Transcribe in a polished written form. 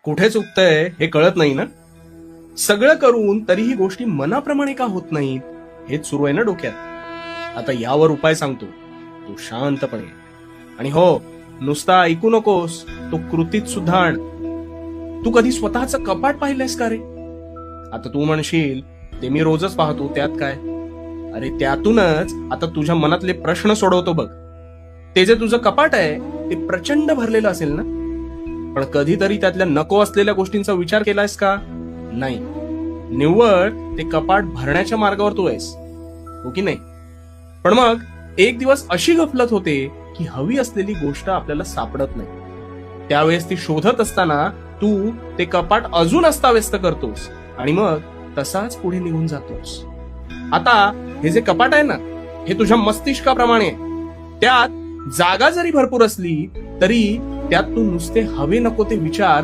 कुठे चुकतंय हे कळत नाही ना. सगळं करून तरीही गोष्टी मनाप्रमाणे का होत नाहीत हेच सुरू आहे ना डोक्यात. आता यावर उपाय सांगतो. तू शांतपणे आणि हो, नुसता ऐकू नकोस, तो कृतीत सुद्धा आण. तू कधी स्वतःचं कपाट पाहिलंयस का रे? आता तू म्हणशील ते मी रोजच पाहतो, त्यात काय. अरे त्यातूनच आता तुझ्या मनातले प्रश्न सोडवतो बघ. ते जे तुझं कपाट आहे ते प्रचंड भरलेलं असेल ना, पण कधीतरी त्यातल्या नको असलेल्या गोष्टींचा विचार केलायस का? नाही. निव्वळ ते कपाट भरण्याच्या मार्गावर तू आहेस, हो की नाही? पण मग एक दिवस अशी गफलत होते की हवी असलेली गोष्ट आपल्याला सापडत नाही. त्यावेळेस ती शोधत असताना तू ते कपाट अजून अस्ताव्यस्त करतोस आणि मग तसाच पुढे निघून जातोस. आता हे जे कपाट आहे ना, हे तुझ्या मस्तिष्काप्रमाणे आहे. त्यात जागा जरी भरपूर असली तरी त्यात तू नुसते हवे नको ते विचार